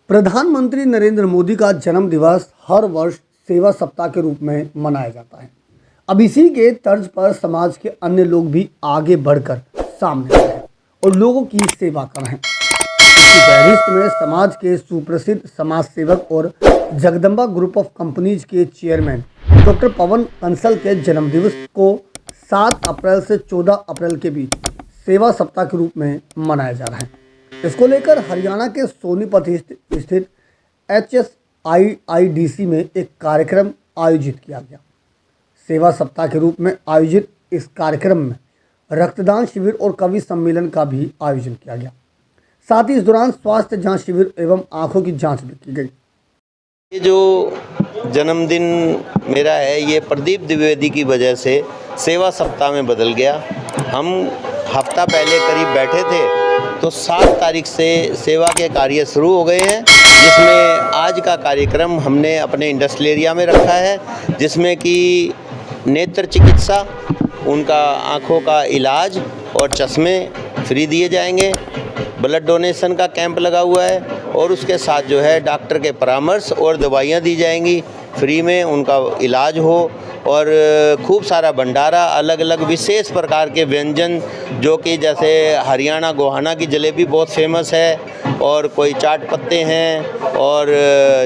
प्रधानमंत्री नरेंद्र मोदी का जन्म दिवस हर वर्ष सेवा सप्ताह के रूप में मनाया जाता है। अब इसी के तर्ज पर समाज के अन्य लोग भी आगे बढ़कर सामने आए हैं और लोगों की सेवा कर रहे हैं। इसी फहरिस्त में समाज के सुप्रसिद्ध समाज सेवक और जगदम्बा ग्रुप ऑफ कंपनीज के चेयरमैन डॉक्टर पवन कंसल के जन्मदिवस को 7 अप्रैल से 14 अप्रैल के बीच सेवा सप्ताह के रूप में मनाया जा रहा है। इसको लेकर हरियाणा के सोनीपत स्थित HSIIDC में एक कार्यक्रम आयोजित किया गया। सेवा सप्ताह के रूप में आयोजित इस कार्यक्रम में रक्तदान शिविर और कवि सम्मेलन का भी आयोजन किया गया। साथ ही इस दौरान स्वास्थ्य जांच शिविर एवं आंखों की जांच भी की गई। ये जो जन्मदिन मेरा है, ये प्रदीप द्विवेदी की वजह से सेवा सप्ताह में बदल गया। हम हफ्ता पहले करीब बैठे थे तो 7 तारीख से सेवा के कार्य शुरू हो गए हैं, जिसमें आज का कार्यक्रम हमने अपने इंडस्ट्रियल एरिया में रखा है, जिसमें कि नेत्र चिकित्सा, उनका आँखों का इलाज और चश्मे फ्री दिए जाएंगे। ब्लड डोनेशन का कैंप लगा हुआ है और उसके साथ जो है डॉक्टर के परामर्श और दवाइयाँ दी जाएंगी, फ्री में उनका इलाज हो। और खूब सारा भंडारा, अलग अलग विशेष प्रकार के व्यंजन, जो कि जैसे हरियाणा गोहाना की जलेबी बहुत फेमस है, और कोई चाट पत्ते हैं और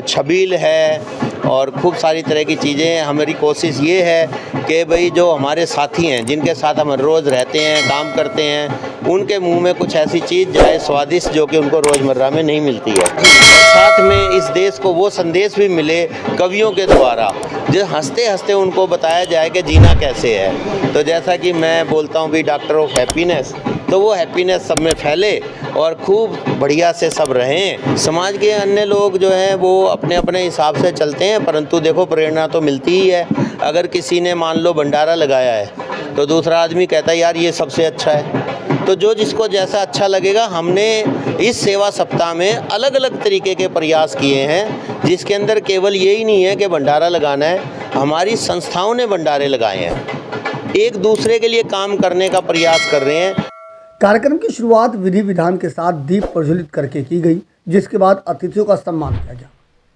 छबील है और खूब सारी तरह की चीज़ें। हमारी कोशिश ये है कि भाई जो हमारे साथी हैं, जिनके साथ हम रोज़ रहते हैं, काम करते हैं, उनके मुंह में कुछ ऐसी चीज़ जाए स्वादिष्ट जो कि उनको रोज़मर्रा में नहीं मिलती है। और साथ में इस देश को वो संदेश भी मिले कवियों के द्वारा, जो हंसते हंसते उनको बताया जाए कि जीना कैसे है। तो जैसा कि मैं बोलता हूँ भी डॉक्टर ऑफ हैप्पीनेस, तो वो हैप्पीनेस सब में फैले और खूब बढ़िया से सब रहें। समाज के अन्य लोग जो हैं वो अपने अपने हिसाब से चलते हैं, परंतु देखो प्रेरणा तो मिलती ही है। अगर किसी ने मान लो भंडारा लगाया है तो दूसरा आदमी कहता है यार ये सबसे अच्छा है। तो जो जिसको जैसा अच्छा लगेगा, हमने इस सेवा सप्ताह में अलग अलग तरीके के प्रयास किए हैं, जिसके अंदर केवल यही नहीं है कि भंडारा लगाना है। हमारी संस्थाओं ने भंडारे लगाए हैं, एक दूसरे के लिए काम करने का प्रयास कर रहे हैं। कार्यक्रम की शुरुआत विधि विधान के साथ दीप प्रज्वलित करके की गई, जिसके बाद अतिथियों का सम्मान किया गया।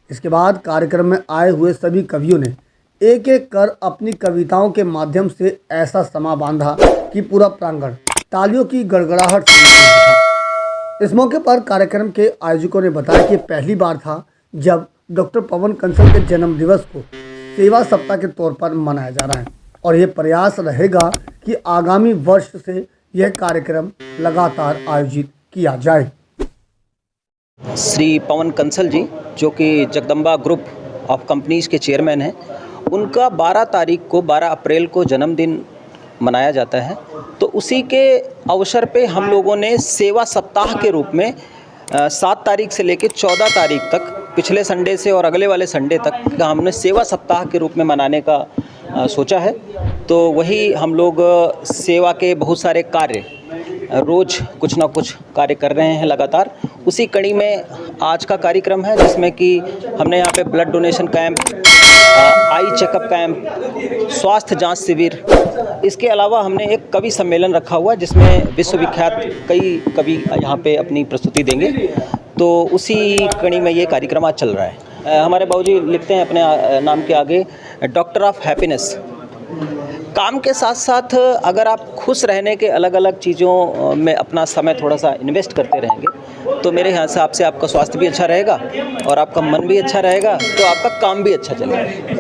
इसके बाद कार्यक्रम में आए हुए सभी कवियों ने एक एक कर अपनी कविताओं के माध्यम से ऐसा समा बांधा कि पूरा प्रांगण तालियों की गड़गड़ाहट से था। इस मौके पर कार्यक्रम के आयोजकों ने बताया कि पहली बार था जब डॉक्टर पवन कंसल के जन्म दिवस को सेवा सप्ताह के तौर पर मनाया जा रहा है और ये प्रयास रहेगा कि आगामी वर्ष से यह कार्यक्रम लगातार आयोजित किया जाए। श्री पवन कंसल जी, जो कि जगदम्बा ग्रुप ऑफ कंपनीज के चेयरमैन हैं, उनका 12 अप्रैल को जन्मदिन मनाया जाता है। तो उसी के अवसर पे हम लोगों ने सेवा सप्ताह के रूप में 7 तारीख से लेकर 14 तारीख तक, पिछले संडे से और अगले वाले संडे तक हमने सेवा सप्ताह के रूप में मनाने का सोचा है। तो वही हम लोग सेवा के बहुत सारे कार्य रोज़ कुछ ना कुछ कार्य कर रहे हैं लगातार। उसी कड़ी में आज का कार्यक्रम है, जिसमें कि हमने यहाँ पे blood donation camp, eye checkup camp, स्वास्थ्य जांच शिविर, इसके अलावा हमने एक कवि सम्मेलन रखा हुआ है, जिसमें विश्वविख्यात कई कवि यहाँ पे अपनी प्रस्तुति देंगे। तो उसी कड़ी में ये कार्यक्रम आज चल रहा है। हमारे बाबूजी लिखते हैं अपने नाम के आगे डॉक्टर ऑफ हैप्पीनेस। काम के साथ साथ अगर आप खुश रहने के अलग अलग चीज़ों में अपना समय थोड़ा सा इन्वेस्ट करते रहेंगे, तो मेरे हिसाब से आपका स्वास्थ्य भी अच्छा रहेगा और आपका मन भी अच्छा रहेगा, तो आपका काम भी अच्छा चलेगा।